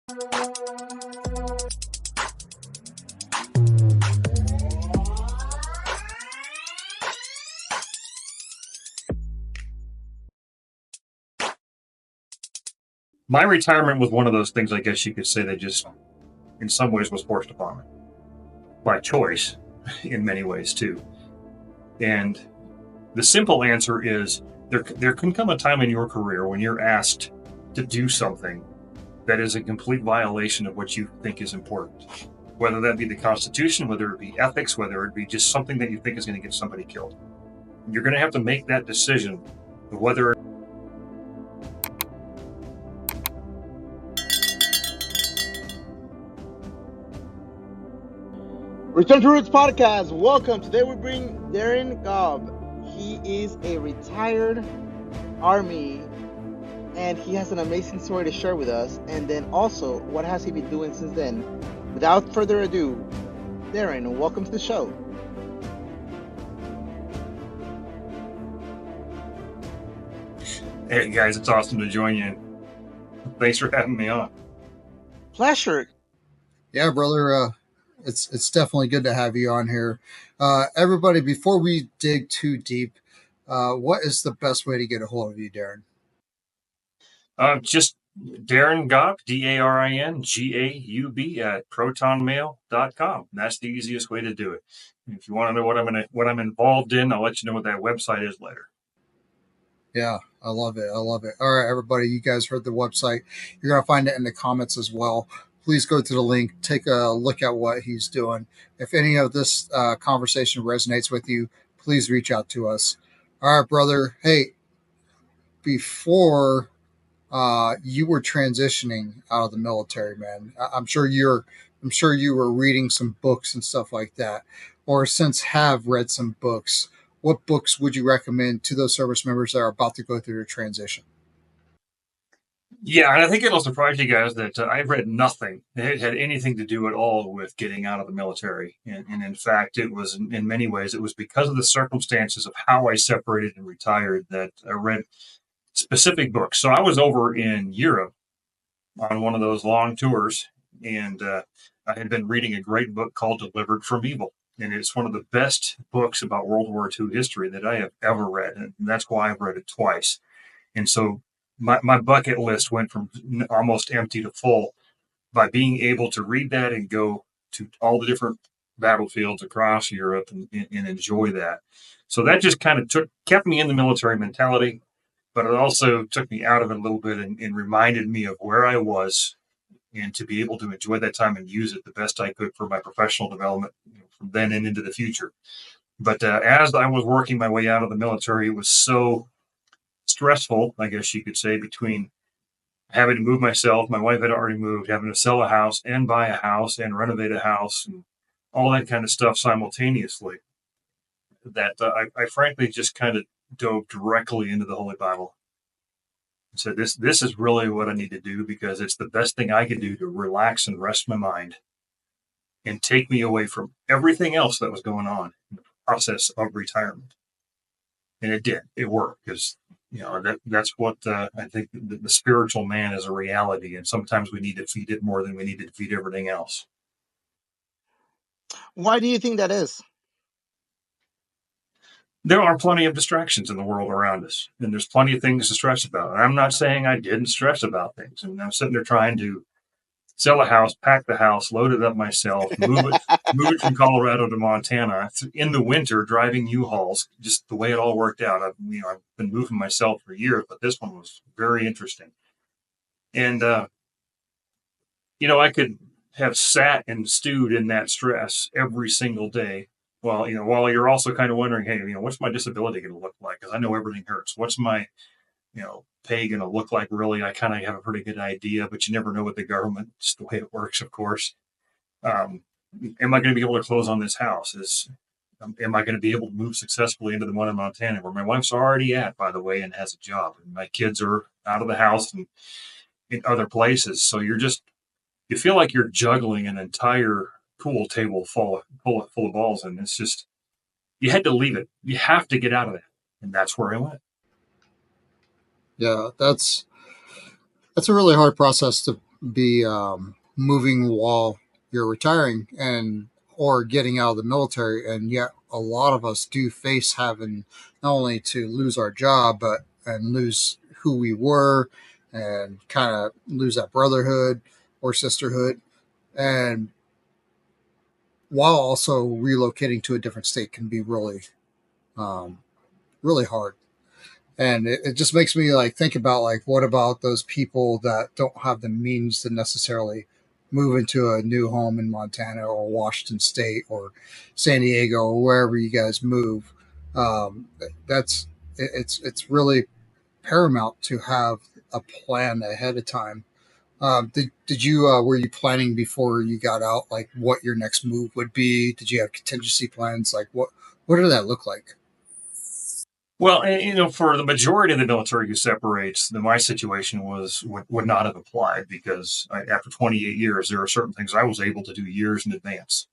My retirement was one of those things, I guess you could say, that just, in some ways, was forced upon me by choice, in many ways too. And the simple answer is there can come a time in your career when you're asked to do something that is a complete violation of what you think is important, whether that be the Constitution, whether it be ethics, whether it be just something that you think is going to get somebody killed. You're going to have to make that decision of whether. Return to Roots Podcast. Welcome. Today we bring Darin Gaub. He is a retired Army, and he has an amazing story to share with us. And then also, what has he been doing since then? Without further ado, Darin, welcome to the show. Hey guys, it's awesome to join you. Thanks for having me on. Pleasure. Yeah, brother. It's definitely good to have you on here. Everybody, before we dig too deep, what is the best way to get a hold of you, Darin? Just Darin Gaub, DarinGaub at protonmail.com. That's the easiest way to do it. If you want to know what I'm involved in, I'll let you know what that website is later. Yeah, I love it. All right, everybody, you guys heard the website. You're going to find it in the comments as well. Please go to the link, take a look at what he's doing. If any of this conversation resonates with you, please reach out to us. All right, brother. Hey, before you were transitioning out of the military, man, I'm sure you were reading some books and stuff like that, or since have read some books. What books would you recommend to those service members that are about to go through their transition? Yeah, and I think it'll surprise you guys that I've read nothing that had anything to do at all with getting out of the military. And in fact, it was in many ways, it was because of the circumstances of how I separated and retired that I read specific books. So I was over in Europe on one of those long tours, and I had been reading a great book called Delivered from Evil. And it's one of the best books about World War II history that I have ever read. And that's why I've read it twice. And so my bucket list went from almost empty to full by being able to read that and go to all the different battlefields across Europe and enjoy that. So that just kind of kept me in the military mentality, but it also took me out of it a little bit and reminded me of where I was, and to be able to enjoy that time and use it the best I could for my professional development from then and into the future. But as I was working my way out of the military, it was so stressful, I guess you could say, between having to move myself. My wife had already moved, having to sell a house and buy a house and renovate a house and all that kind of stuff simultaneously, that I frankly just kind of dove directly into the Holy Bible. So this is really what I need to do, because it's the best thing I can do to relax and rest my mind and take me away from everything else that was going on in the process of retirement. And it did. It worked, because that's what I think the spiritual man is a reality, and sometimes we need to feed it more than we need to feed everything else. Why do you think that is? There are plenty of distractions in the world around us, and there's plenty of things to stress about. And I'm not saying I didn't stress about things. I mean, I'm sitting there trying to sell a house, pack the house, load it up myself, move it from Colorado to Montana in the winter, driving U-Hauls, just the way it all worked out. I've been moving myself for years, but this one was very interesting. And, I could have sat and stewed in that stress every single day. Well, while you're also kind of wondering, hey, what's my disability going to look like? Because I know everything hurts. What's my, pay going to look like? Really, I kind of have a pretty good idea, but you never know with the government. It's the way it works, of course. Am I going to be able to close on this house? Am I going to be able to move successfully into the one in Montana, where my wife's already at, by the way, and has a job, and my kids are out of the house and in other places. So you feel like you're juggling an entire pool table full of balls, and it's just, you had to leave it. You have to get out of that, and that's where I went. Yeah, that's a really hard process to be moving while you're retiring and or getting out of the military, and yet a lot of us do face having not only to lose our job but and lose who we were and kind of lose that brotherhood or sisterhood, and while also relocating to a different state can be um, really hard. And it just makes me like think about like what about those people that don't have the means to necessarily move into a new home in Montana or Washington State or San Diego or wherever you guys move. Um, that's it's really paramount to have a plan ahead of time. Did you were you planning before you got out like what your next move would be? Did you have contingency plans? Like what did that look like? Well, and, for the majority of the military who separates, my situation would not have applied because after 28 years, there are certain things I was able to do years in advance.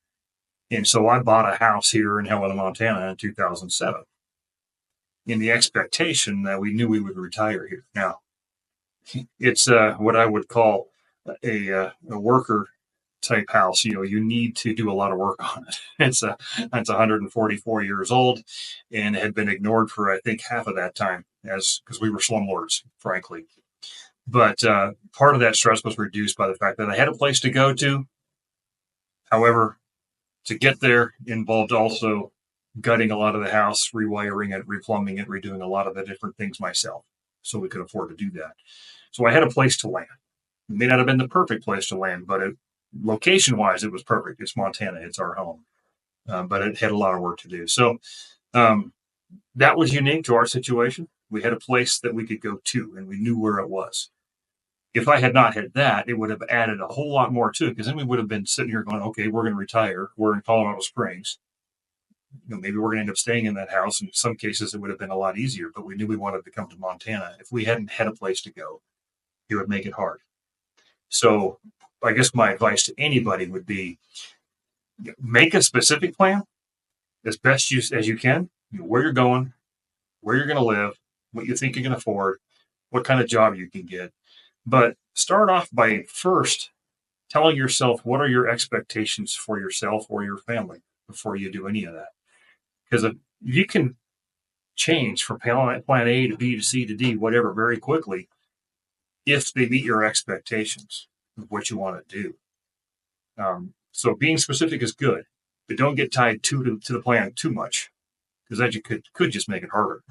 And so I bought a house here in Helena, Montana in 2007 in the expectation that we knew we would retire here. Now, it's what I would call a worker type house. You need to do a lot of work on it. It's 144 years old and had been ignored for I think half of that time as because we were slumlords, frankly. But part of that stress was reduced by the fact that I had a place to go to. However, to get there involved also gutting a lot of the house, rewiring it, replumbing it, redoing a lot of the different things myself so we could afford to do that. So I had a place to land. It may not have been the perfect place to land, but location wise, it was perfect. It's Montana, it's our home, but it had a lot of work to do. So um, that was unique to our situation. We had a place that we could go to, and we knew where it was. If I had not had that, it would have added a whole lot more to it because then we would have been sitting here going, okay, we're going to retire. We're in Colorado Springs. Maybe we're going to end up staying in that house. In some cases, it would have been a lot easier, but we knew we wanted to come to Montana. If we hadn't had a place to go, it would make it hard. So I guess my advice to anybody would be make a specific plan as best as you can, where you're going, where you're going to live, what you think you can afford, what kind of job you can get. But start off by first telling yourself what are your expectations for yourself or your family before you do any of that. Because you can change from plan A to B to C to D, whatever, very quickly if they meet your expectations of what you want to do. So being specific is good, but don't get tied to the plan too much because that you could just make it harder.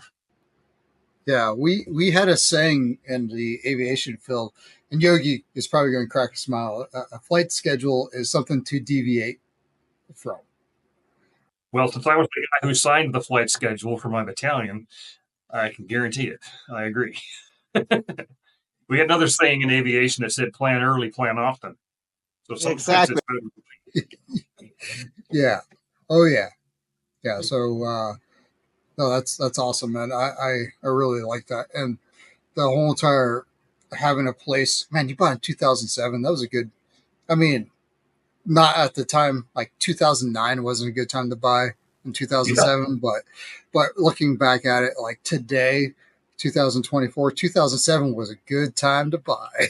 Yeah, we had a saying in the aviation field, and Yogi is probably going to crack a smile. A flight schedule is something to deviate from. Well, since I was the guy who signed the flight schedule for my battalion, I can guarantee it. I agree. We had another saying in aviation that said plan early, plan often. So sometimes Exactly. it's better. Yeah. Oh yeah. Yeah. So no, that's awesome, man. I really like that, and the whole entire having a place. Man, you bought in 2007. That was a good. I mean, not at the time. Like 2009 wasn't a good time to buy in Yeah. 2007, but looking back at it, like today, 2024, 2007 was a good time to buy.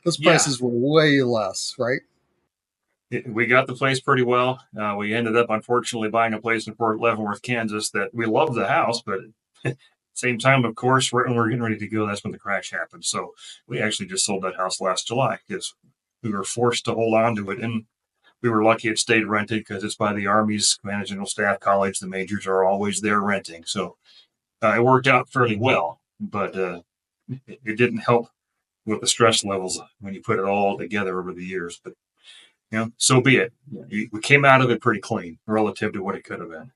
Those Yeah. prices were way less, right? We got the place pretty well. We ended up, unfortunately, buying a place in Fort Leavenworth, Kansas that we loved the house, but same time, of course, right when we were getting ready to go, that's when the crash happened. So we actually just sold that house last July because we were forced to hold on to it. And we were lucky it stayed rented because it's by the Army's Command General Staff College. The majors are always there renting. So it worked out fairly well, but it didn't help with the stress levels when you put it all together over the years. But so be it. We came out of it pretty clean relative to what it could have been.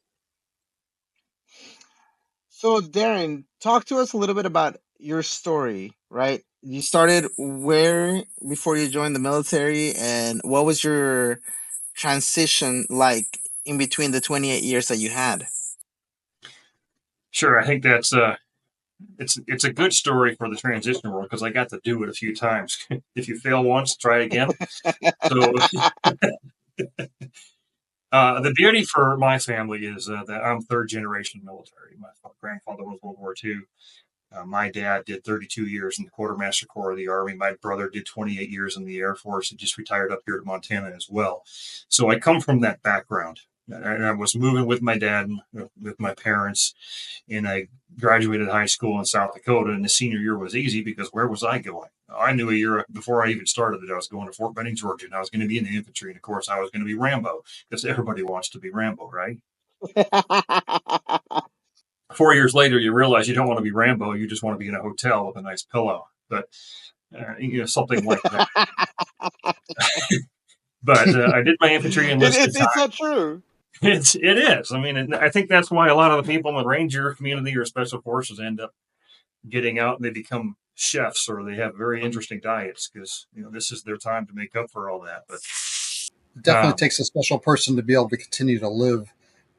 So, Darren, talk to us a little bit about your story, right? You started where before you joined the military, and what was your transition like in between the 28 years that you had? Sure, I think that's it's a good story for the transition world because I got to do it a few times. If you fail once, try again. So the beauty for my family is that I'm third generation military. My grandfather was World War II. My dad did 32 years in the Quartermaster Corps of the Army. My brother did 28 years in the Air Force and just retired up here to Montana as well. So I come from that background. And I was moving with my dad and with my parents, and I graduated high school in South Dakota. And the senior year was easy because where was I going? I knew a year before I even started that I was going to Fort Benning, Georgia, and I was going to be in the infantry. And of course, I was going to be Rambo because everybody wants to be Rambo, right? 4 years later, you realize you don't want to be Rambo. You just want to be in a hotel with a nice pillow, but something like that. But I did my infantry enlisted time. It's so true. It is. I mean, I think that's why a lot of the people in the Ranger community or Special Forces end up getting out and they become chefs or they have very interesting diets because this is their time to make up for all that. But it definitely takes a special person to be able to continue to live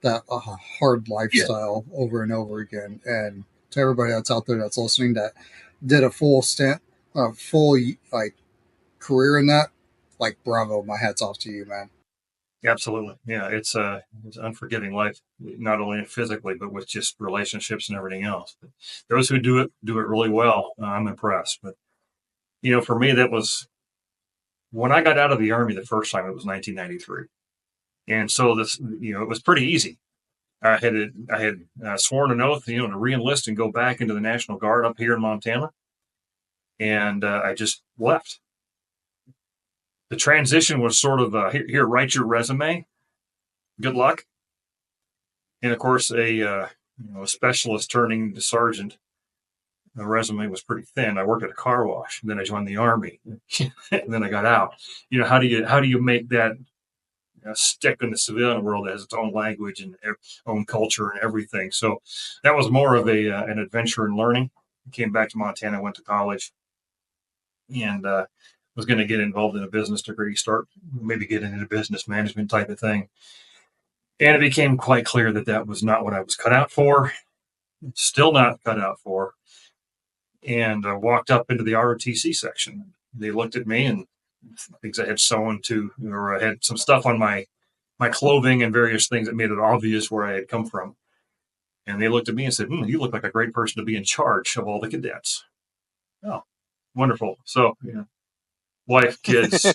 that hard lifestyle over and over again. And to everybody that's out there that's listening that did a full career in that, like, bravo, my hat's off to you, man. Absolutely. Yeah, it's an unforgiving life, not only physically, but with just relationships and everything else. But those who do it really well. I'm impressed. But, for me, that was when I got out of the Army the first time, it was 1993. And so this, it was pretty easy. I had sworn an oath, to reenlist and go back into the National Guard up here in Montana. And I just left. The transition was sort of here, write your resume. Good luck. And of course, a specialist turning to sergeant, the resume was pretty thin. I worked at a car wash, and then I joined the Army, and then I got out. How do you make that stick in the civilian world that has its own language and own culture and everything? So that was more of an adventure in learning. I came back to Montana, went to college, and was going to get involved in a business degree, start maybe get into business management type of thing. And it became quite clear that was not what I was cut out for, still not cut out for. And I walked up into the ROTC section. They looked at me and things I had sewn or I had some stuff on my clothing and various things that made it obvious where I had come from. And they looked at me and said, you look like a great person to be in charge of all the cadets. Oh, wonderful. So, wife, kids,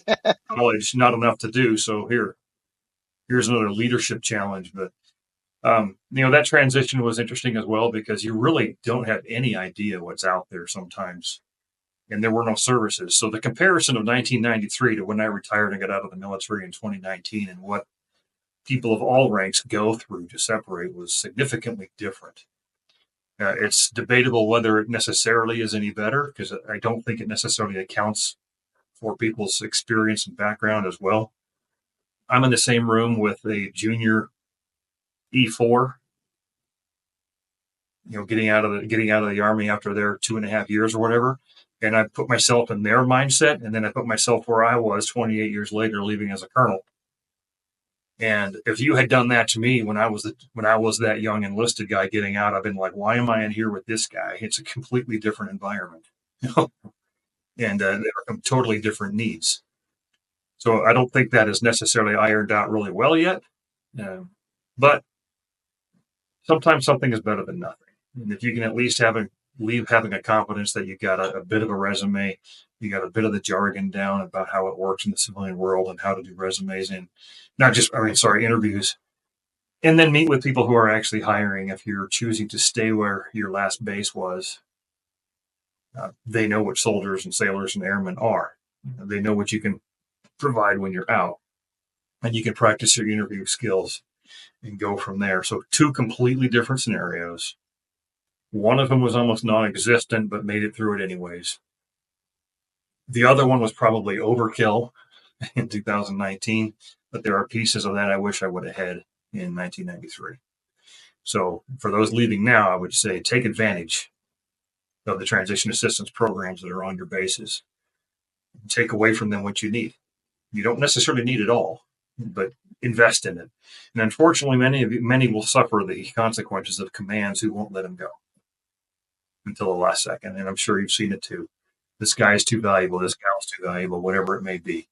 college, not enough to do. So here's another leadership challenge. But, that transition was interesting as well because you really don't have any idea what's out there sometimes. And there were no services. So the comparison of 1993 to when I retired and got out of the military in 2019 and what people of all ranks go through to separate was significantly different. It's debatable whether it necessarily is any better because I don't think it necessarily accounts for people's experience and background as well. I'm in the same room with a junior E4, getting out of the Army after their 2.5 years or whatever. And I put myself in their mindset, and then I put myself where I was 28 years later, leaving as a colonel. And if you had done that to me when I was that young enlisted guy getting out, I've been like, why am I in here with this guy? It's a completely different environment. And there are totally different needs. So I don't think that is necessarily ironed out really well yet. But sometimes something is better than nothing. And if you can at least leave having a confidence that you got a bit of a resume, you got a bit of the jargon down about how it works in the civilian world and how to do resumes and interviews. And then meet with people who are actually hiring if you're choosing to stay where your last base was. They know what soldiers and sailors and airmen are. They know what you can provide when you're out. And you can practice your interview skills and go from there. So 2 completely different scenarios. One of them was almost non-existent, but made it through it anyways. The other one was probably overkill in 2019, but there are pieces of that I wish I would have had in 1993. So for those leaving now, I would say take advantage of the transition assistance programs that are on your bases. Take away from them what you need. You don't necessarily need it all, but invest in it. And unfortunately, many will suffer the consequences of commands who won't let them go until the last second. And I'm sure you've seen it too. This guy is too valuable. This gal's too valuable, whatever it may be.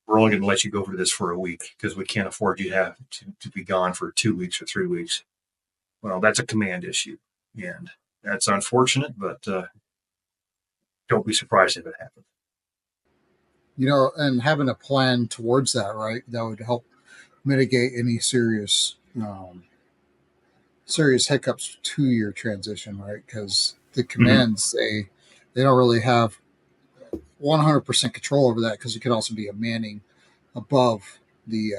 We're only going to let you go for this for a week because we can't afford you to be gone for 2 weeks or 3 weeks. Well, that's a command issue. And That's unfortunate, but don't be surprised if it happens. And having a plan towards that, right? That would help mitigate any serious hiccups to your transition, right? Because the Mhm. commands they don't really have 100% control over that, because it could also be a manning above the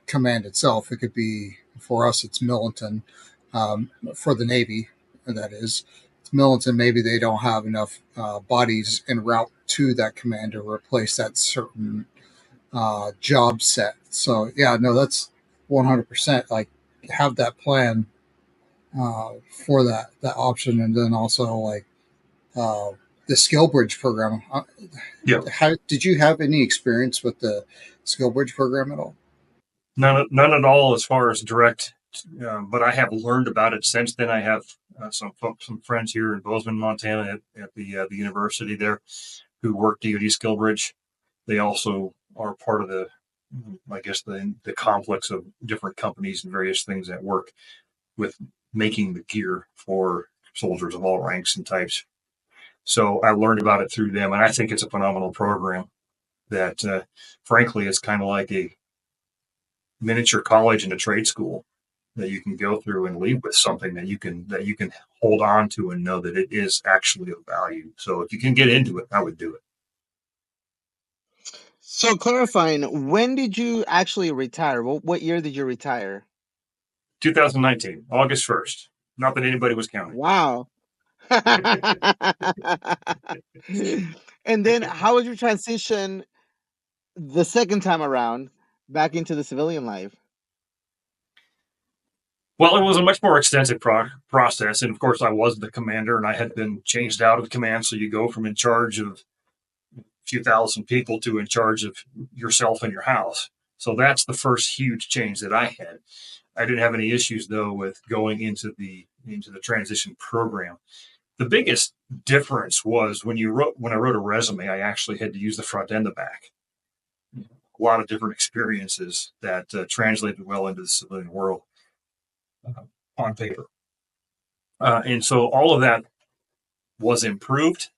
command itself. It could be, for us, it's militant. For the Navy, that is, it's militant. Maybe they don't have enough bodies en route to that command to replace that certain job set. So yeah, no, that's 100%. Like, have that plan for that option, and then also like uh, the skill bridge program. Yeah, How did you have any experience with the skill bridge program at all? none at all as far as direct, but I have learned about it since then. I have some friends here in Bozeman, Montana, at the university there, who work DoD Skill Bridge. They also are part of I guess, the complex of different companies and various things that work with making the gear for soldiers of all ranks and types. So I learned about it through them, and I think it's a phenomenal program that, frankly, it's kind of like a miniature college and a trade school that you can go through and leave with something that you can hold on to and know that it is actually of value. So if you can get into it, I would do it. So clarifying, when did you actually retire? What year did you retire? 2019, August 1st. Not that anybody was counting. Wow. And then how was your transition the second time around back into the civilian life? Well, it was a much more extensive process. And of course, I was the commander and I had been changed out of command. So you go from in charge of a few thousand people to in charge of yourself and your house. So that's the first huge change that I had. I didn't have any issues though with going into the transition program. The biggest difference was when I wrote a resume, I actually had to use the front and the back. A lot of different experiences that translated well into the civilian world uh, on paper. And so all of that was improved.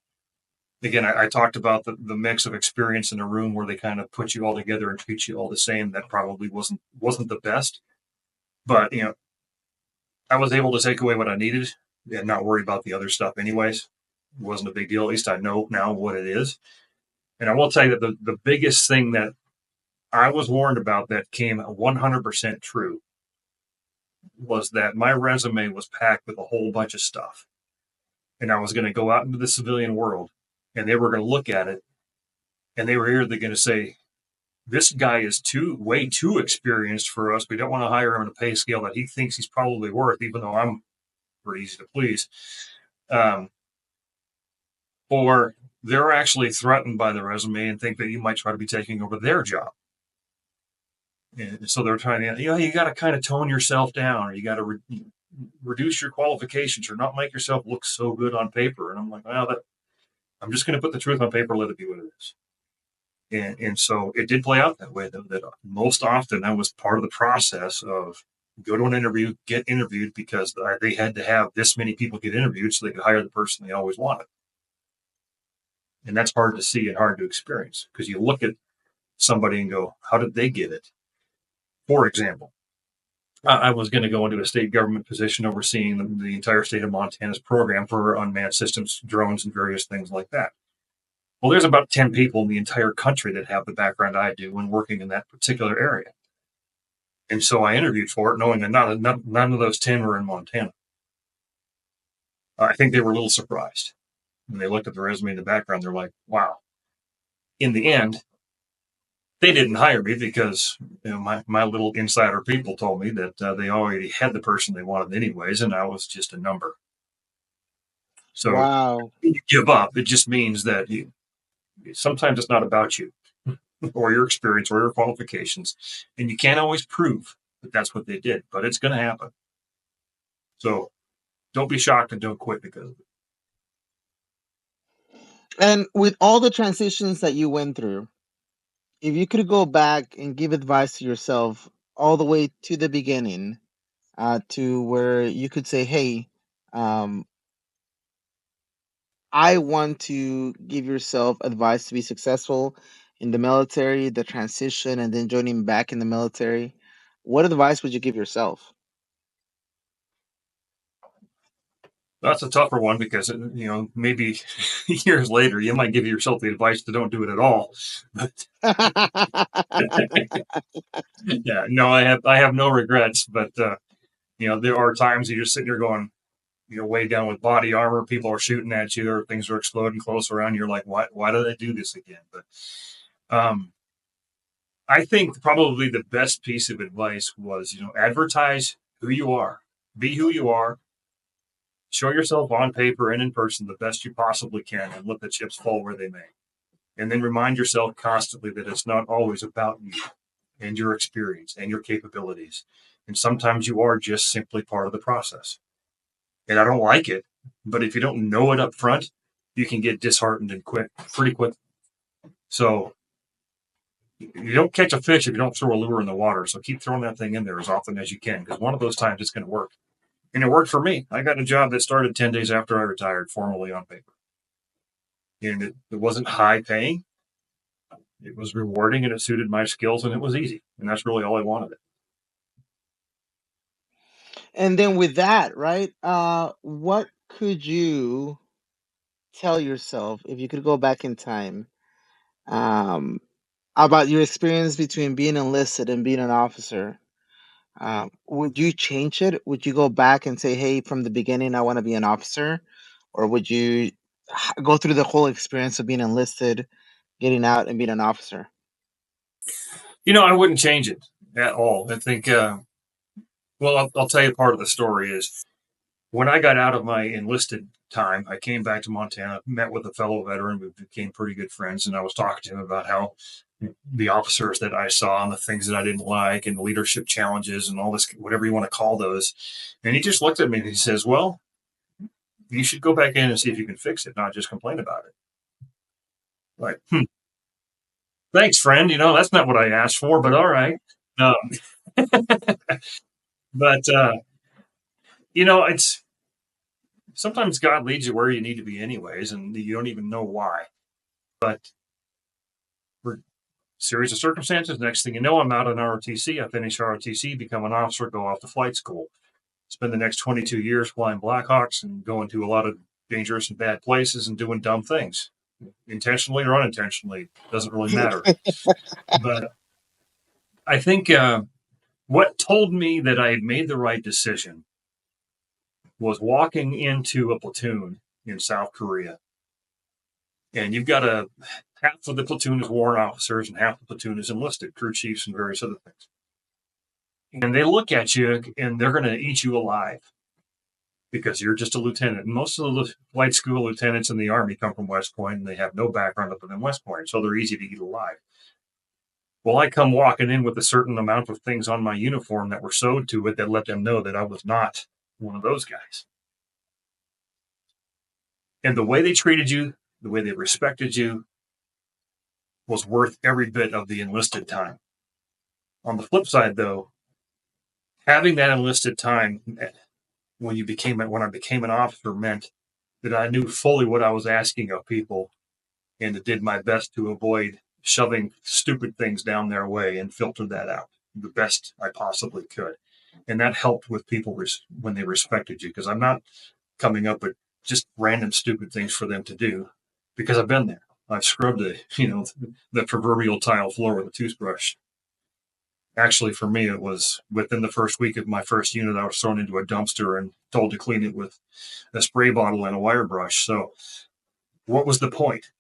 Again, I talked about the mix of experience in a room where they kind of put you all together and treat you all the same. That probably wasn't the best, but I was able to take away what I needed and not worry about the other stuff. Anyways, it wasn't a big deal. At least I know now what it is. And I will tell you that the biggest thing that I was warned about that came 100% true was that my resume was packed with a whole bunch of stuff, and I was going to go out into the civilian world, and they were going to look at it, and they were either going to say, "This guy is way too experienced for us. We don't want to hire him on a pay scale that he thinks he's probably worth, even though I'm pretty easy to please," um, or they're actually threatened by the resume and think that you might try to be taking over their job. And so they're trying to, you got to kind of tone yourself down, or you got to reduce your qualifications, or not make yourself look so good on paper. And I'm like, well, I'm just going to put the truth on paper, let it be what it is. And so it did play out that way, though, that most often I was part of the process of go to an interview, get interviewed, because they had to have this many people get interviewed so they could hire the person they always wanted. And that's hard to see and hard to experience, because you look at somebody and go, how did they get it? For example, I was going to go into a state government position overseeing the entire state of Montana's program for unmanned systems, drones, and various things like that. Well, there's about 10 people in the entire country that have the background I do when working in that particular area. And so I interviewed for it, knowing that none of those 10 were in Montana. I think they were a little surprised. When they looked at the resume in the background, they're like, wow. In the end, they didn't hire me because my little insider people told me that they already had the person they wanted anyways, and I was just a number. So Wow. you give up. It just means that sometimes it's not about you or your experience or your qualifications, and you can't always prove that that's what they did, but it's going to happen. So don't be shocked and don't quit because of it. And with all the transitions that you went through, if you could go back and give advice to yourself all the way to the beginning, to where you could say, hey, um, I want to give yourself advice to be successful in the military, the transition, and then joining back in the military, what advice would you give yourself? That's a tougher one because maybe years later you might give yourself the advice to don't do it at all. But yeah, no, I have no regrets. But there are times you're just sitting there going, way down with body armor, people are shooting at you, or things are exploding close around. You're like, why did I do this again? But I think probably the best piece of advice was, advertise who you are, be who you are, show yourself on paper and in person the best you possibly can, and let the chips fall where they may. And then remind yourself constantly that it's not always about you and your experience and your capabilities. And sometimes you are just simply part of the process. And I don't like it, but if you don't know it up front, you can get disheartened and quit pretty quick. So you don't catch a fish if you don't throw a lure in the water. So keep throwing that thing in there as often as you can, because one of those times it's going to work. And it worked for me. I got a job that started 10 days after I retired, formally on paper. And it wasn't high paying. It was rewarding and it suited my skills and it was easy. And that's really all I wanted. And then with that, right? What could you tell yourself if you could go back in time, um, about your experience between being enlisted and being an officer? Would you change it? Would you go back and say, "Hey, from the beginning, I want to be an officer," or would you go through the whole experience of being enlisted, getting out, and being an officer? I wouldn't change it at all. I think, well, I'll tell you part of the story is when I got out of my enlisted time, I came back to Montana, met with a fellow veteran. We became pretty good friends. And I was talking to him about how the officers that I saw and the things that I didn't like and the leadership challenges and all this, whatever you want to call those. And he just looked at me and he says, well, you should go back in and see if you can fix it, not just complain about it. Like, thanks, friend. That's not what I asked for, but all right. Um, but, it's sometimes God leads you where you need to be, anyways, and you don't even know why. But for a series of circumstances, next thing you know, I'm out on ROTC. I finish ROTC, become an officer, go off to flight school, spend the next 22 years flying Blackhawks and going to a lot of dangerous and bad places and doing dumb things, intentionally or unintentionally, doesn't really matter. But I think what told me that I had made the right decision was walking into a platoon in South Korea. And you've got half of the platoon is warrant officers and half the platoon is enlisted, crew chiefs and various other things. And they look at you and they're going to eat you alive because you're just a lieutenant. And most of the flight school lieutenants in the Army come from West Point and they have no background other than West Point. So they're easy to eat alive. Well, I come walking in with a certain amount of things on my uniform that were sewed to it that let them know that I was not one of those guys. And the way they treated you, the way they respected you, was worth every bit of the enlisted time. On the flip side, though, having that enlisted time when I became an officer meant that I knew fully what I was asking of people and did my best to avoid shoving stupid things down their way and filter that out the best I possibly could. And that helped with people when they respected you, because I'm not coming up with just random stupid things for them to do, because I've been there. I've scrubbed the proverbial tile floor with a toothbrush. Actually, for me, it was within the first week of my first unit, I was thrown into a dumpster and told to clean it with a spray bottle and a wire brush. So what was the point?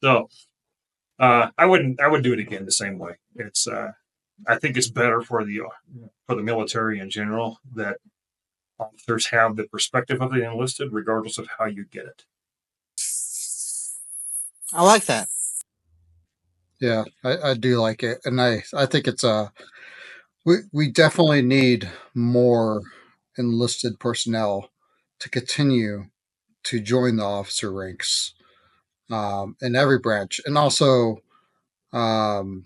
So I would do it again the same way. It's I think it's better for the military in general that officers have the perspective of the enlisted, regardless of how you get it. I like that. Yeah, I do like it, and I think it's we definitely need more enlisted personnel to continue to join the officer ranks in every branch, and also um,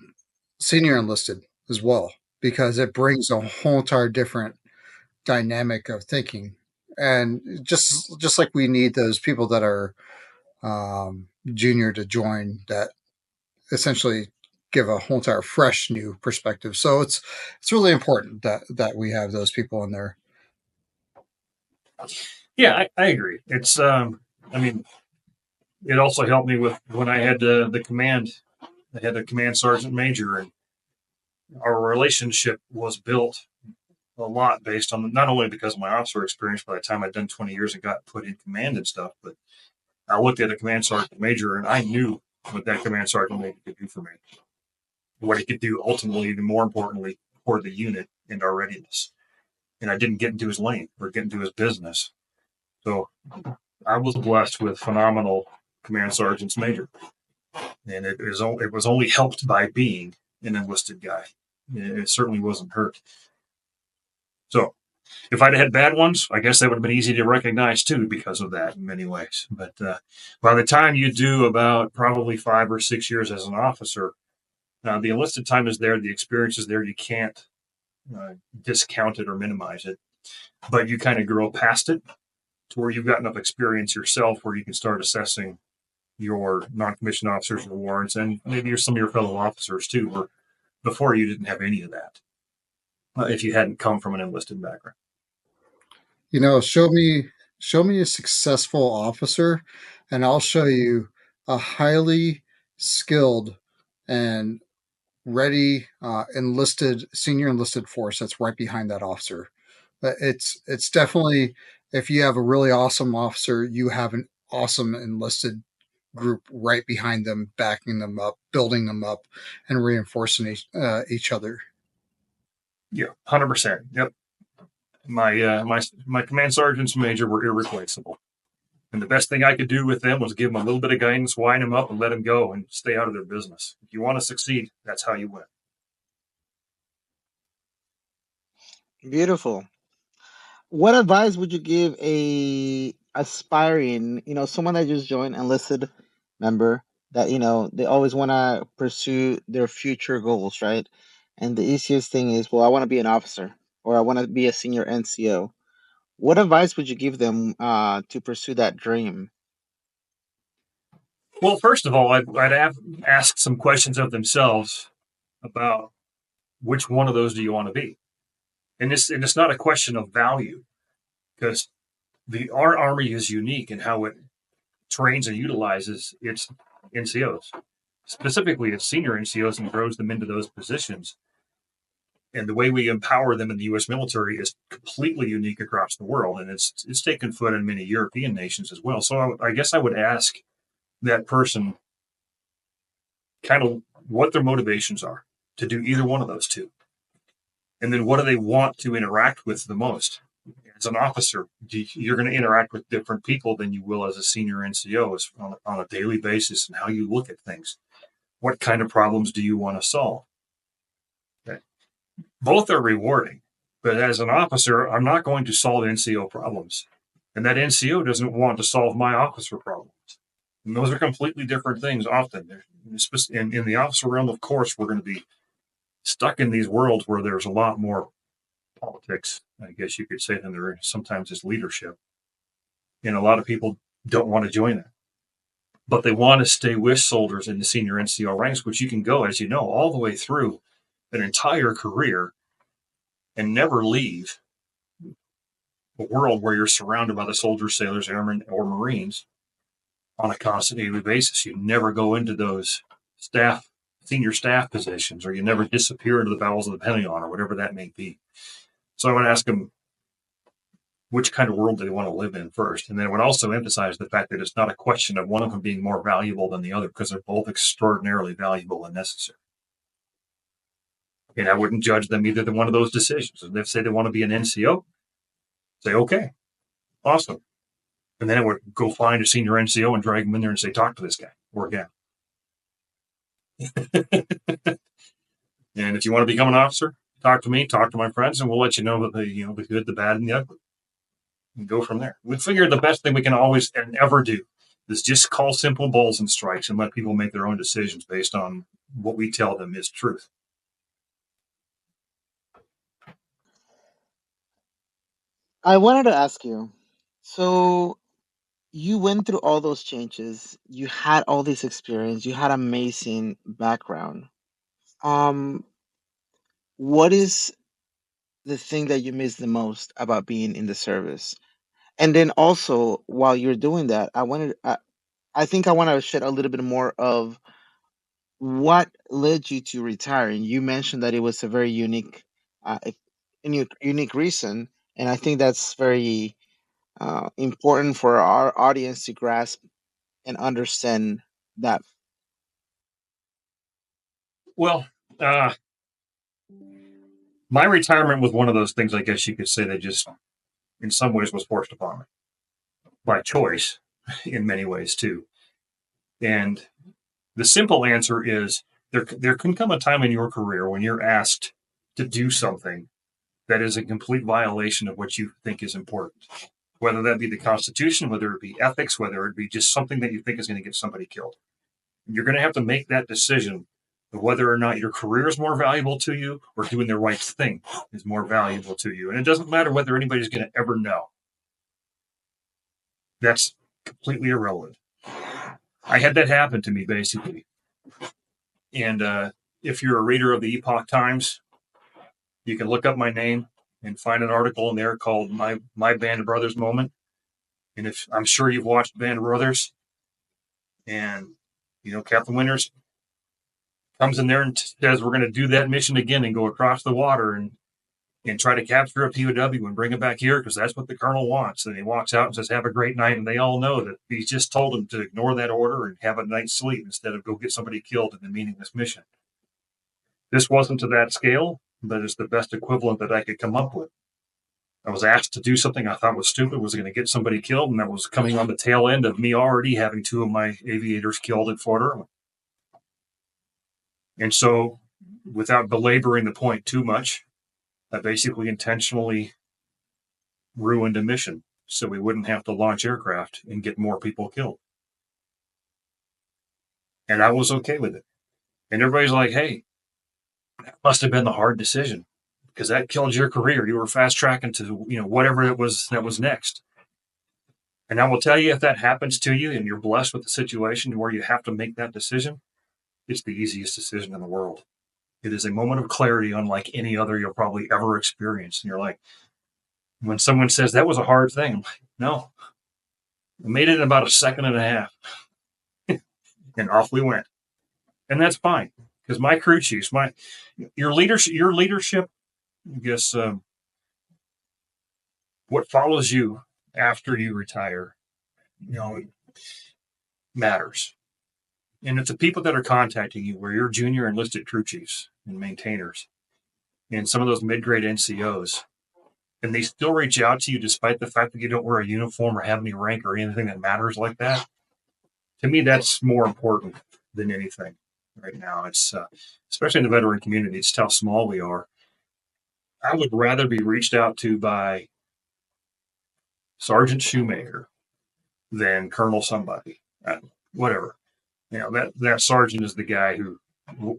senior enlisted as well, because it brings a whole entire different dynamic of thinking and just like we need those people that are junior to join that essentially give a whole entire fresh new perspective. So it's really important that we have those people in there. Yeah, I agree. It's I mean, it also helped me with when I had the command. I had a command sergeant major, and our relationship was built a lot based on not only because of my officer experience by the time I'd done 20 years and got put in command and stuff, but I looked at a command sergeant major and I knew what that command sergeant major could do for me, what he could do ultimately, even more importantly, for the unit and our readiness. And I didn't get into his lane or get into his business. So I was blessed with phenomenal command sergeants major. And it was only helped by being an enlisted guy. It certainly wasn't hurt. So if I'd had bad ones, I guess that would have been easy to recognize too because of that in many ways. But by the time you do about probably 5 or 6 years as an officer, the enlisted time is there, the experience is there. You can't discount it or minimize it, but you kind of grow past it to where you've got enough experience yourself where you can start assessing your non-commissioned officers' warrants and maybe some of your fellow officers too, where before you didn't have any of that if you hadn't come from an enlisted background. Show me a successful officer, and I'll show you a highly skilled and ready senior enlisted force that's right behind that officer. But it's definitely, if you have a really awesome officer, you have an awesome enlisted group right behind them, backing them up, building them up, and reinforcing each other. Yeah, 100%. Yep. My command sergeants major were irreplaceable. And the best thing I could do with them was give them a little bit of guidance, wind them up, and let them go and stay out of their business. If you want to succeed, that's how you win. Beautiful. What advice would you give a aspiring, someone that just joined enlisted member that, they always want to pursue their future goals, right? And the easiest thing is, well, I want to be an officer or I want to be a senior NCO. What advice would you give them to pursue that dream? Well, first of all, I'd ask some questions of themselves about which one of those do you want to be, and it's not a question of value because our Army is unique in how it trains and utilizes its NCOs, specifically its senior NCOs, and grows them into those positions. And the way we empower them in the U.S. military is completely unique across the world, and it's taken foot in many European nations as well. So I guess I would ask that person kind of what their motivations are to do either one of those two, and then what do they want to interact with the most. As an officer, you're going to interact with different people than you will as a senior NCO on a daily basis, and how you look at things. What kind of problems do you want to solve? Okay. Both are rewarding, but as an officer, I'm not going to solve NCO problems, and that NCO doesn't want to solve my officer problems. And those are completely different things often. In the officer realm, of course, we're going to be stuck in these worlds where there's a lot more politics, I guess you could say, than there sometimes is leadership. And a lot of people don't want to join that. But they want to stay with soldiers in the senior NCO ranks, which you can go, as you know, all the way through an entire career and never leave a world where you're surrounded by the soldiers, sailors, airmen, or Marines on a constant daily basis. You never go into those senior staff positions, or you never disappear into the bowels of the Pentagon, or whatever that may be. So I would ask them which kind of world they want to live in first. And then I would also emphasize the fact that it's not a question of one of them being more valuable than the other, because they're both extraordinarily valuable and necessary. And I wouldn't judge them either than one of those decisions. If they say they want to be an NCO, say, okay, awesome. And then I would go find a senior NCO and drag them in there and say, talk to this guy or gal. And if you want to become an officer, talk to me, talk to my friends, and we'll let you know the good, the bad, and the ugly. And go from there. We figure the best thing we can always and ever do is just call simple balls and strikes and let people make their own decisions based on what we tell them is truth. I wanted to ask you, So you went through all those changes. You had all this experience. You had amazing background. Um, what is the thing that you miss the most about being in the service? And then also, while you're doing that, I think I want to shed a little bit more of what led you to retiring. You mentioned that it was a very unique reason, and I think that's very important for our audience to grasp and understand that. Well, uh, my retirement was one of those things, I guess you could say, that just in some ways was forced upon me by choice in many ways too. And the simple answer is there can come a time in your career when you're asked to do something that is a complete violation of what you think is important, whether that be the Constitution, whether it be ethics, whether it be just something that you think is going to get somebody killed. You're going to have to make that decision of whether or not your career is more valuable to you or doing the right thing is more valuable to you. And it doesn't matter whether anybody's going to ever know. That's completely irrelevant. I had that happen to me basically. And if you're a reader of the Epoch Times, you can look up my name and find an article in there called "My Band of Brothers Moment." And if I'm sure you've watched Band of Brothers, and Captain Winters comes in there and says we're going to do that mission again and go across the water and try to capture a POW and bring it back here because that's what the colonel wants. And he walks out and says, "Have a great night." And they all know that he's just told them to ignore that order and have a night's sleep instead of go get somebody killed in the meaningless mission. This wasn't to that scale, but it's the best equivalent that I could come up with. I was asked to do something I thought was stupid, was going to get somebody killed, and that was coming on the tail end of me already having two of my aviators killed at Fort Irwin. And so, without belaboring the point too much, I basically intentionally ruined a mission so we wouldn't have to launch aircraft and get more people killed. And I was okay with it. And everybody's like, hey, that must have been the hard decision because that killed your career. You were fast tracking to, whatever it was that was next. And I will tell you, if that happens to you and you're blessed with a situation where you have to make that decision, it's the easiest decision in the world. It is a moment of clarity unlike any other you'll probably ever experience. And you're like, when someone says that was a hard thing, I'm like, no, I made it in about a second and a half. And off we went. And that's fine. Because my crew chiefs, your leadership, I guess, what follows you after you retire, matters. And it's the people that are contacting you, where you're junior enlisted crew chiefs and maintainers, and some of those mid-grade NCOs, and they still reach out to you despite the fact that you don't wear a uniform or have any rank or anything that matters like that. To me, that's more important than anything right now. It's especially in the veteran community. It's how small we are. I would rather be reached out to by Sergeant Shoemaker than Colonel somebody, whatever. That sergeant is the guy who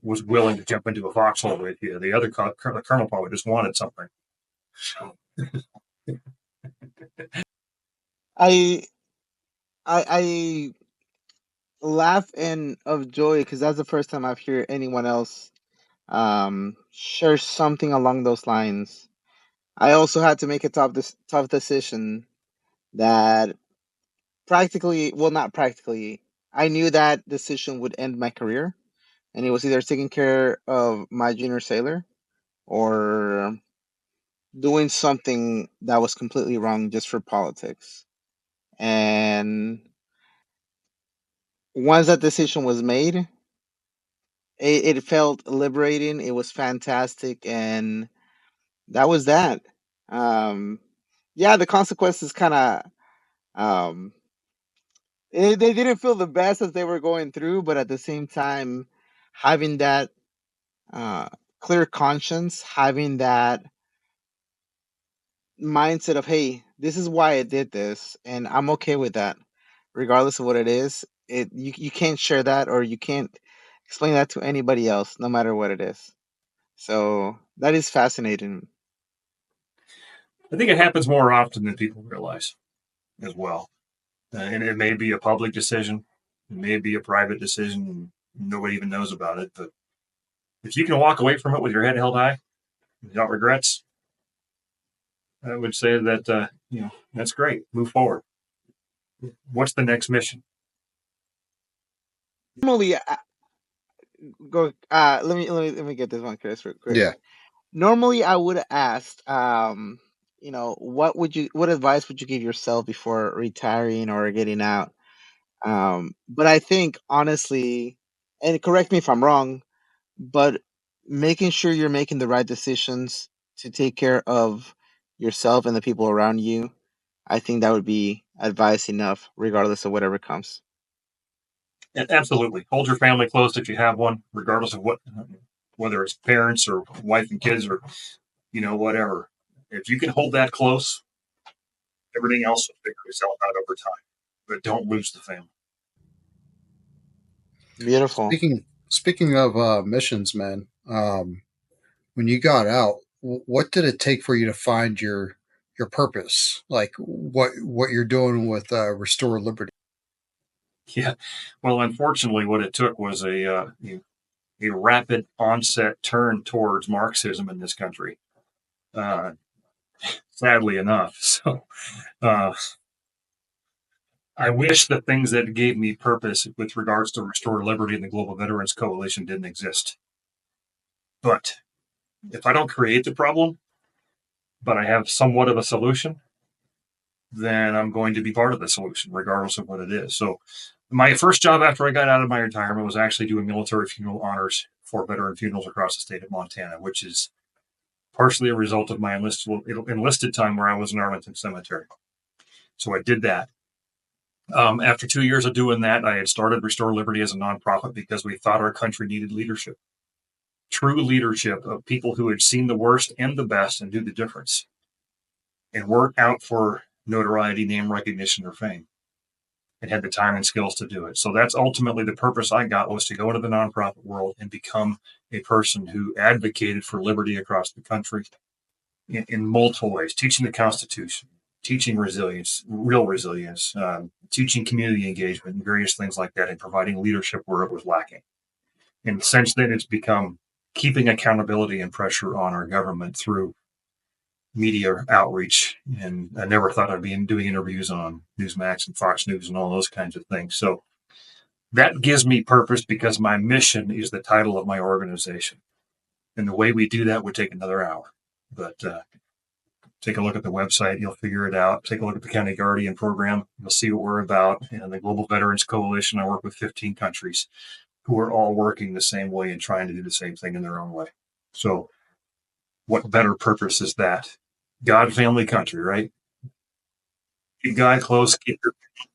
was willing to jump into a foxhole with you. The other the colonel probably just wanted something. I I laugh and of joy because that's the first time I've heard anyone else share something along those lines. I also had to make a tough decision that practically, well, not practically, I knew that decision would end my career, and it was either taking care of my junior sailor or doing something that was completely wrong just for politics. And once that decision was made, it felt liberating. It was fantastic, and that was that. Um, yeah, the consequences kind of um, they didn't feel the best as they were going through, but at the same time, having that uh, clear conscience, having that mindset of, hey, this is why I did this, and I'm okay with that, regardless of what it is. You can't share that or you can't explain that to anybody else, no matter what it is. So that is fascinating. I think it happens more often than people realize. as well. And it may be a public decision, it may be a private decision, and nobody even knows about it. But if you can walk away from it with your head held high, without regrets, I would say that that's great. Move forward. What's the next mission? Normally, go. Let me get this one, Chris, real quick. Yeah. Normally, I would have asked, what advice would you give yourself before retiring or getting out? But I think honestly, and correct me if I'm wrong, but making sure you're making the right decisions to take care of yourself and the people around you, I think that would be advice enough, regardless of whatever comes. Absolutely. Hold your family close if you have one, regardless of whether it's parents or wife and kids or, whatever. If you can hold that close, everything else will figure itself out over time. But don't lose the family. Beautiful. Speaking of missions, man, when you got out, what did it take for you to find your purpose? Like what you're doing with Restore Liberty? Yeah. Well, unfortunately, what it took was a rapid onset turn towards Marxism in this country. Uh, Sadly enough. So uh, I wish the things that gave me purpose with regards to Restore Liberty and the Global Veterans Coalition didn't exist. But if I don't create the problem, but I have somewhat of a solution, then I'm going to be part of the solution, regardless of what it is. So my first job after I got out of my retirement was actually doing military funeral honors for veteran funerals across the state of Montana, which is partially a result of my enlisted time where I was in Arlington Cemetery. So I did that. After 2 years of doing that, I had started Restore Liberty as a nonprofit because we thought our country needed leadership. True leadership of people who had seen the worst and the best and do the difference and weren't out for notoriety, name recognition, or fame and had the time and skills to do it. So that's ultimately the purpose I got, was to go into the nonprofit world and become a person who advocated for liberty across the country in multiple ways, teaching the Constitution, teaching resilience, real resilience, teaching community engagement and various things like that, and providing leadership where it was lacking. And since then, it's become keeping accountability and pressure on our government through media outreach. And I never thought I'd be doing interviews on Newsmax and Fox News and all those kinds of things. So that gives me purpose because my mission is the title of my organization. And the way we do that would take another hour. But take a look at the website. You'll figure it out. Take a look at the County Guardian program. You'll see what we're about. And the Global Veterans Coalition, I work with 15 countries who are all working the same way and trying to do the same thing in their own way. So what better purpose is that? God, family, country, right? Keep God close. Keep your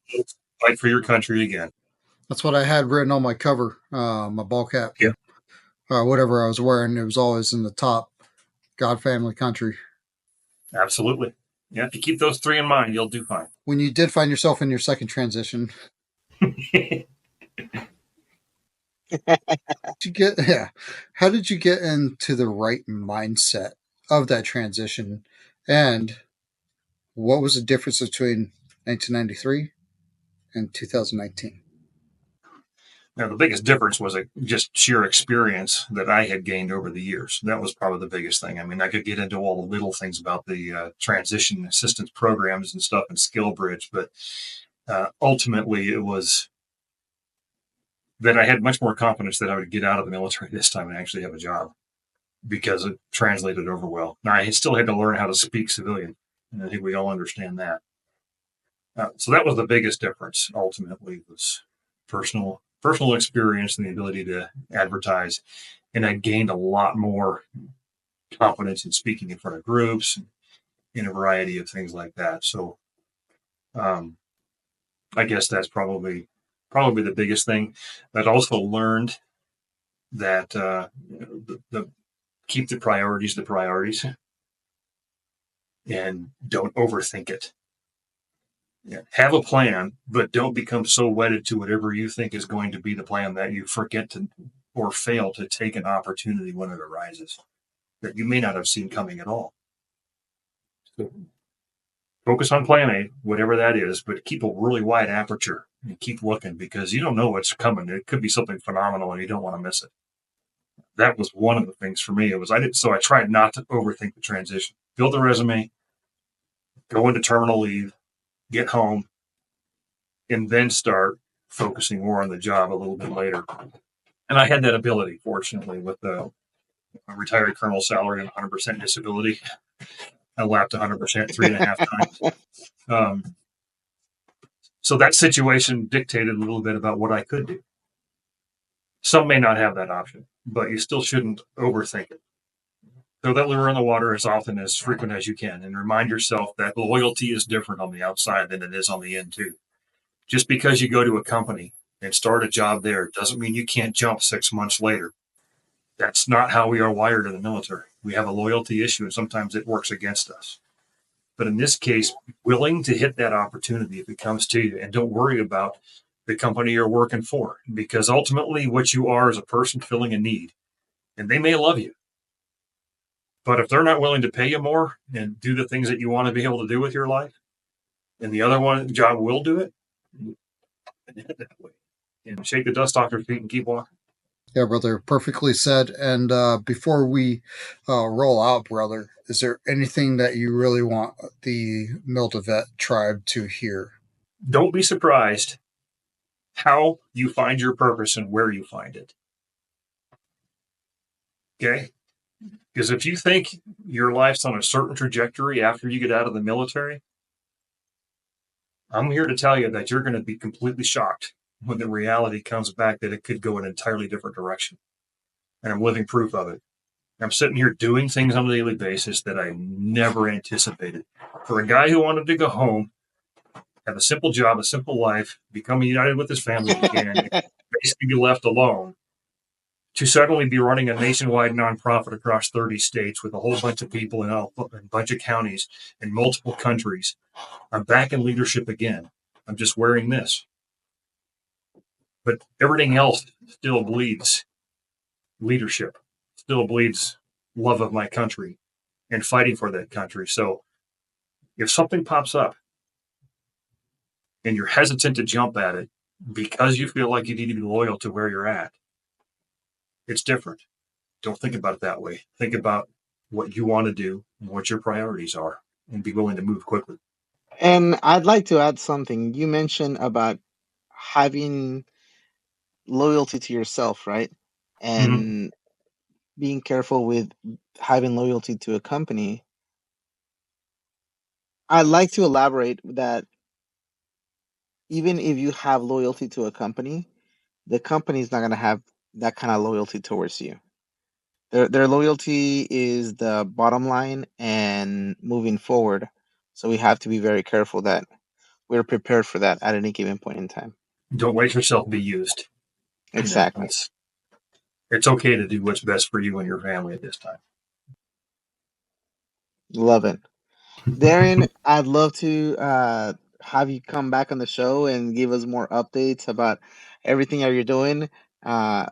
close. Fight for your country again. That's what I had written on my cover, my ball cap. Yeah. Whatever I was wearing, it was always in the top. God, family, country. Absolutely. Yeah, if you keep those three in mind, you'll do fine. When you did find yourself in your second transition, how did you get into the right mindset of that transition? And what was the difference between 1993 and 2019? Now, the biggest difference was just sheer experience that I had gained over the years. That was probably the biggest thing. I mean, I could get into all the little things about the transition assistance programs and stuff and SkillBridge, but ultimately it was that I had much more confidence that I would get out of the military this time and actually have a job because it translated over well. Now, I still had to learn how to speak civilian, and I think we all understand that. So that was the biggest difference, ultimately, was personal experience and the ability to advertise. And I gained a lot more confidence in speaking in front of groups and in a variety of things like that. So I guess that's probably the biggest thing. I'd also learned that the keep the priorities and don't overthink it. Yeah. Have a plan, but don't become so wedded to whatever you think is going to be the plan that you forget to or fail to take an opportunity when it arises that you may not have seen coming at all. So Focus on plan A, whatever that is, but keep a really wide aperture and keep looking because you don't know what's coming. It could be something phenomenal and you don't want to miss it. That was one of the things for me. So I tried not to overthink the transition. Build the resume, go into terminal leave, get home, and then start focusing more on the job a little bit later. And I had that ability, fortunately, with a retired colonel salary and 100% disability. I lapped 100% 3.5 times. So that situation dictated a little bit about what I could do. Some may not have that option, but you still shouldn't overthink it. Throw that lure in the water as often, as frequent as you can, and remind yourself that loyalty is different on the outside than it is on the end, too. Just because you go to a company and start a job there doesn't mean you can't jump 6 months later. That's not how we are wired in the military. We have a loyalty issue, and sometimes it works against us. But in this case, willing to hit that opportunity if it comes to you, and don't worry about the company you're working for, because ultimately what you are is a person filling a need, and they may love you. But if they're not willing to pay you more and do the things that you want to be able to do with your life, and the other one job will do it, and hit it that way. And shake the dust off your feet and keep walking. Yeah, brother, perfectly said. And before we roll out, brother, is there anything that you really want the Mil2Vet tribe to hear? Don't be surprised how you find your purpose and where you find it. Okay? Because if you think your life's on a certain trajectory after you get out of the military, I'm here to tell you that you're going to be completely shocked when the reality comes back that it could go an entirely different direction. And I'm living proof of it. I'm sitting here doing things on a daily basis that I never anticipated. For a guy who wanted to go home, have a simple job, a simple life, become united with his family again, and basically be left alone, to suddenly be running a nationwide nonprofit across 30 states with a whole bunch of people in a bunch of counties in multiple countries. I'm back in leadership again. I'm just wearing this. But everything else still bleeds leadership, still bleeds love of my country and fighting for that country. So if something pops up and you're hesitant to jump at it because you feel like you need to be loyal to where you're at, it's different. Don't think about it that way. Think about what you want to do and what your priorities are and be willing to move quickly. And I'd like to add something. You mentioned about having loyalty to yourself, right? Mm-hmm. And being careful with having loyalty to a company. I'd like to elaborate that even if you have loyalty to a company, the company is not going to have that kind of loyalty towards you. Their loyalty is the bottom line and moving forward. So we have to be very careful that we're prepared for that at any given point in time. Don't let yourself be used. Exactly. It's okay to do what's best for you and your family at this time. Love it. Darin, I'd love to have you come back on the show and give us more updates about everything that you're doing. Uh,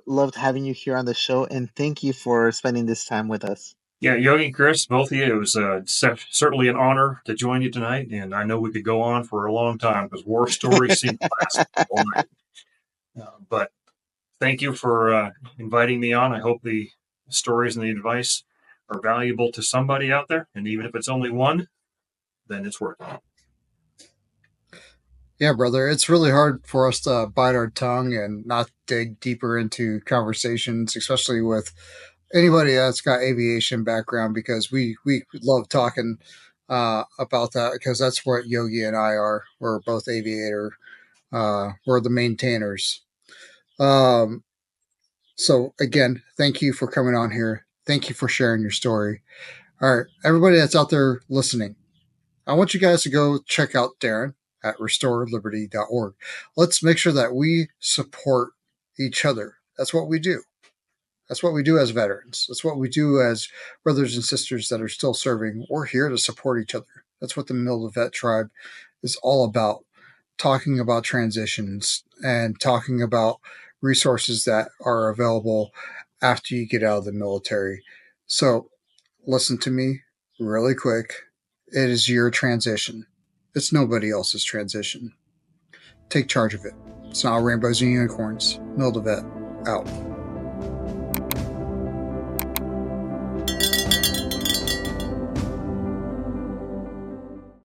Loved having you here on the show, and thank you for spending this time with us. Yeah, Yogi and Chris, both of you, it was certainly an honor to join you tonight. And I know we could go on for a long time because war stories seem to last all night. But thank you for inviting me on. I hope the stories and the advice are valuable to somebody out there. And even if it's only one, then it's worth it. Yeah, brother, it's really hard for us to bite our tongue and not dig deeper into conversations, especially with anybody that's got aviation background, because we love talking about that because that's what Yogi and I are. We're both aviator. We're the maintainers. Um, so again, thank you for coming on here. Thank you for sharing your story. All right, everybody that's out there listening, I want you guys to go check out Darin at restoreliberty.org. Let's make sure that we support each other. That's what we do. That's what we do as veterans. That's what we do as brothers and sisters that are still serving. We're here to support each other. That's what the Mil2Vet tribe is all about. Talking about transitions and talking about resources that are available after you get out of the military. So listen to me really quick. It is your transition. It's nobody else's transition. Take charge of it. It's not rainbows and unicorns. Mil2Vet, out.